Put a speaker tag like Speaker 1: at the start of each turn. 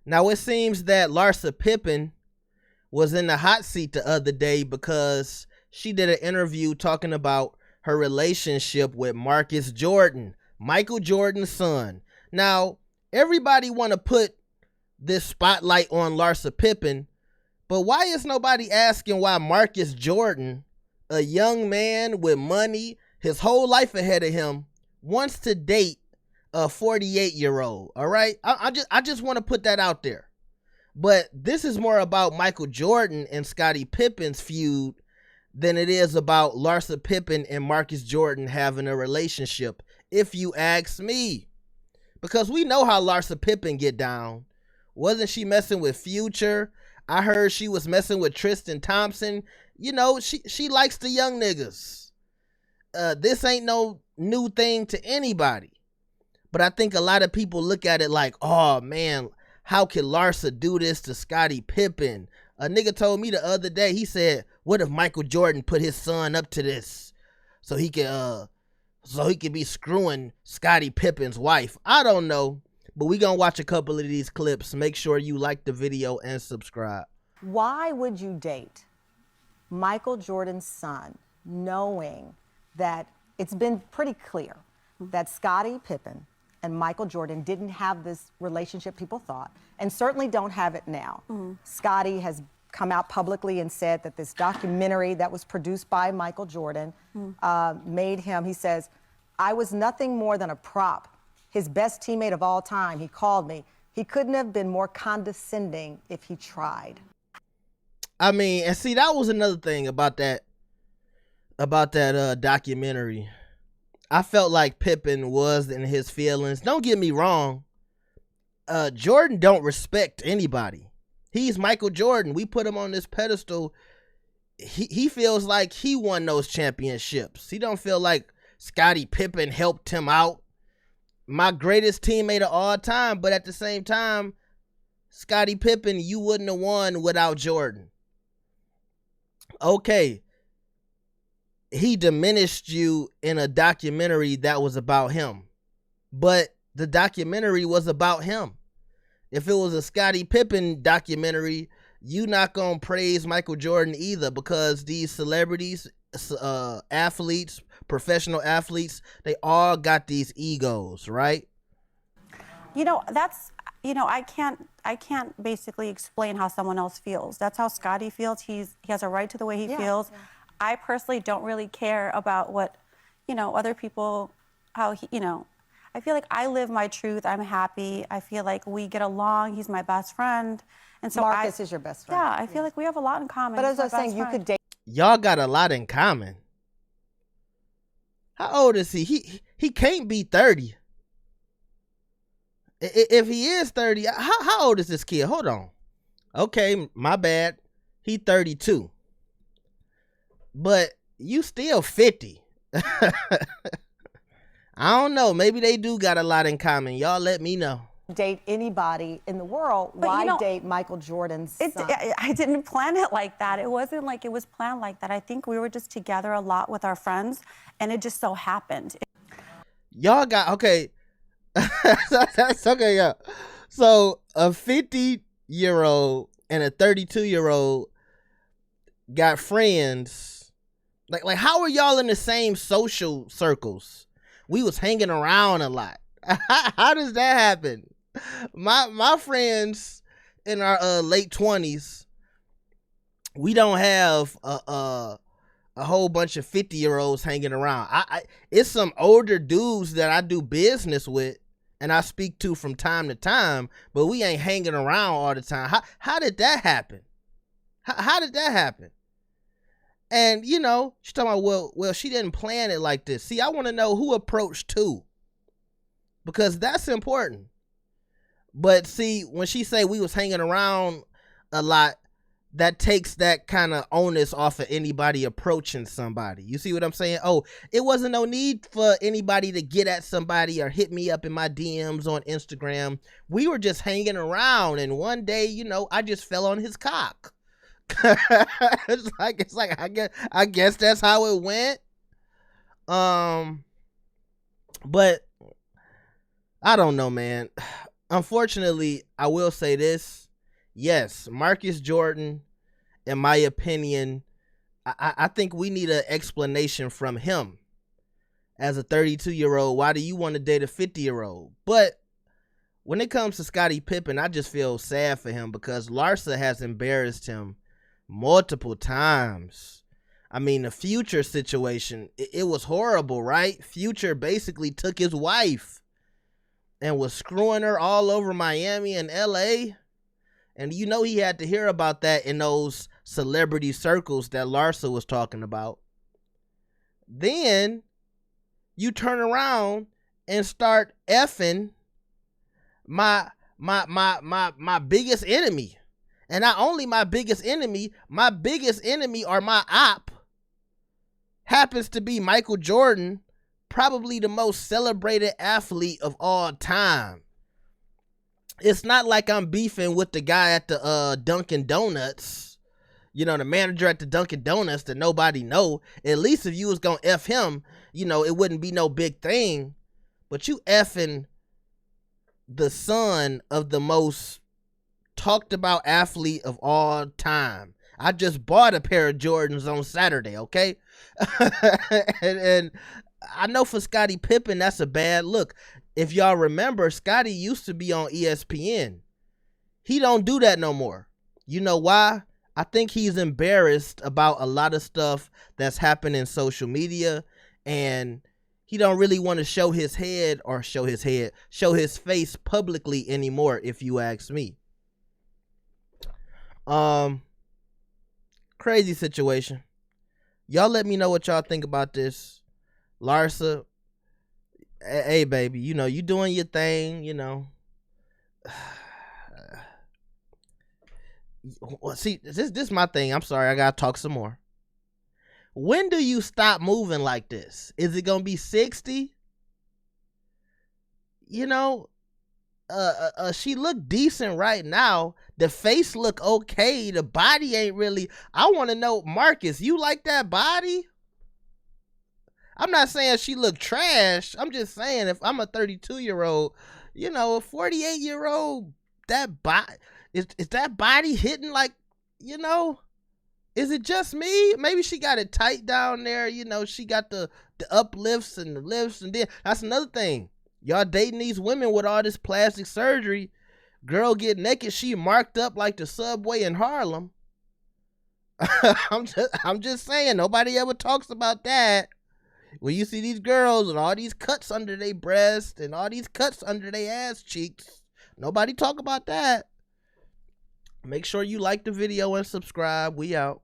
Speaker 1: Now it seems that Larsa Pippen was in the hot seat the other day because she did an interview talking about her relationship with Marcus Jordan, Michael Jordan's son. Now, everybody want to put this spotlight on Larsa Pippen, but why is nobody asking why Marcus Jordan, a young man with money, his whole life ahead of him, wants to date a 48-year-old, all right? I just want to put that out there. But this is more about Michael Jordan and Scottie Pippen's feud than it is about Larsa Pippen and Marcus Jordan having a relationship, if you ask me. Because we know how Larsa Pippen get down. Wasn't she messing with Future? I heard she was messing with Tristan Thompson. You know, she likes the young niggas. This ain't no new thing to anybody. But I think a lot of people look at it like, oh man, how could Larsa do this to Scottie Pippen? A nigga told me the other day, he said, what if Michael Jordan put his son up to this so he could be screwing Scottie Pippen's wife? I don't know, but we gonna watch a couple of these clips. Make sure you like the video and subscribe.
Speaker 2: Why would you date Michael Jordan's son knowing that it's been pretty clear that Scottie Pippen and Michael Jordan didn't have this relationship people thought, and certainly don't have it now? Scottie has come out publicly and said that this documentary that was produced by Michael Jordan made him, he says, I was nothing more than a prop, his best teammate of all time. He called me. He couldn't have been more condescending if he tried.
Speaker 1: I mean, and see, that was another thing about that documentary. I felt like Pippen was in his feelings. Don't get me wrong. Jordan don't respect anybody. He's Michael Jordan. We put him on this pedestal. He feels like he won those championships. He don't feel like Scottie Pippen helped him out. My greatest teammate of all time, but at the same time, Scottie Pippen, you wouldn't have won without Jordan. Okay. He diminished you in a documentary that was about him. But the documentary was about him. If it was a Scottie Pippen documentary, you not gonna praise Michael Jordan either, because these celebrities, athletes, professional athletes, they all got these egos, right?
Speaker 3: You know, that's, you know, I can't basically explain how someone else feels. That's how Scottie feels. He has a right to the way he feels. Yeah. I personally don't really care about what, you know, other people, how he, you know, I feel like I live my truth. I'm happy. I feel like we get along. He's my best friend. And so
Speaker 2: Marcus is your best friend.
Speaker 3: Yeah, I feel like we have a lot in common.
Speaker 2: But as I was saying, you could date.
Speaker 1: Y'all got a lot in common. How old is he? He can't be 30. If he is 30, how old is this kid? Hold on. Okay, my bad. He 32. But you still 50. I don't know. Maybe they do got a lot in common. Y'all let me know.
Speaker 2: Date anybody in the world. But why, you know, date Michael Jordan's son?
Speaker 3: I didn't plan it like that. It wasn't like it was planned like that. I think we were just together a lot with our friends, and it just so happened.
Speaker 1: Y'all got, okay. That's okay, yeah. So a 50-year-old and a 32-year-old got friends. Like how are y'all in the same social circles? We was hanging around a lot. How does that happen? My friends in our late 20s, we don't have a whole bunch of 50-year-olds hanging around. It's some older dudes that I do business with and I speak to from time to time, but we ain't hanging around all the time. How did that happen? How did that happen? And, you know, she's talking about, well, she didn't plan it like this. See, I want to know who approached who, because that's important. But see, when she say we was hanging around a lot, that takes that kind of onus off of anybody approaching somebody. You see what I'm saying? Oh, it wasn't no need for anybody to get at somebody or hit me up in my DMs on Instagram. We were just hanging around, and one day, you know, I just fell on his cock. it's like I guess that's how it went. But I don't know, man. unfortunately, I will say this. Yes, Marcus Jordan, in my opinion, I think we need an explanation from him. As a 32-year-old, why do you want to date a 50-year-old? But when it comes to Scottie Pippen, I just feel sad for him because Larsa has embarrassed him multiple times. I mean, the Future situation, it was horrible, right? Future basically took his wife and was screwing her all over Miami and LA. And you know he had to hear about that in those celebrity circles that Larsa was talking about. Then you turn around and start effing my biggest enemy. And not only my biggest enemy or my op happens to be Michael Jordan, probably the most celebrated athlete of all time. It's not like I'm beefing with the guy at the Dunkin' Donuts, you know, the manager at the Dunkin' Donuts that nobody know. At least if you was gonna F him, you know, it wouldn't be no big thing. But you effing the son of the most talked about athlete of all time. I just bought a pair of Jordans on Saturday, okay? and I know for Scottie Pippen, that's a bad look. If y'all remember, Scottie used to be on ESPN. He don't do that no more. You know why? I think he's embarrassed about a lot of stuff that's happening in social media, and he don't really want to show his face publicly anymore, if you ask me. Crazy situation. Y'all let me know what y'all think about this. Larsa, hey baby, you know, you doing your thing, you know. Well, see, this is my thing. I'm sorry, I gotta talk some more. When do you stop moving like this? Is it gonna be 60? You know, she look decent right now. The face look okay. The body ain't really. I want to know, Marcus, you like that body? I'm not saying she look trash. I'm just saying if I'm a 32-year-old, you know, a 48-year-old, that body is that body hitting like, you know? Is it just me? Maybe she got it tight down there. You know, she got the uplifts and the lifts, and then that's another thing. Y'all dating these women with all this plastic surgery. Girl get naked, she marked up like the subway in Harlem. I'm just saying, nobody ever talks about that. When you see these girls with all these cuts under their breasts and all these cuts under their ass cheeks, nobody talk about that. Make sure you like the video and subscribe. We out.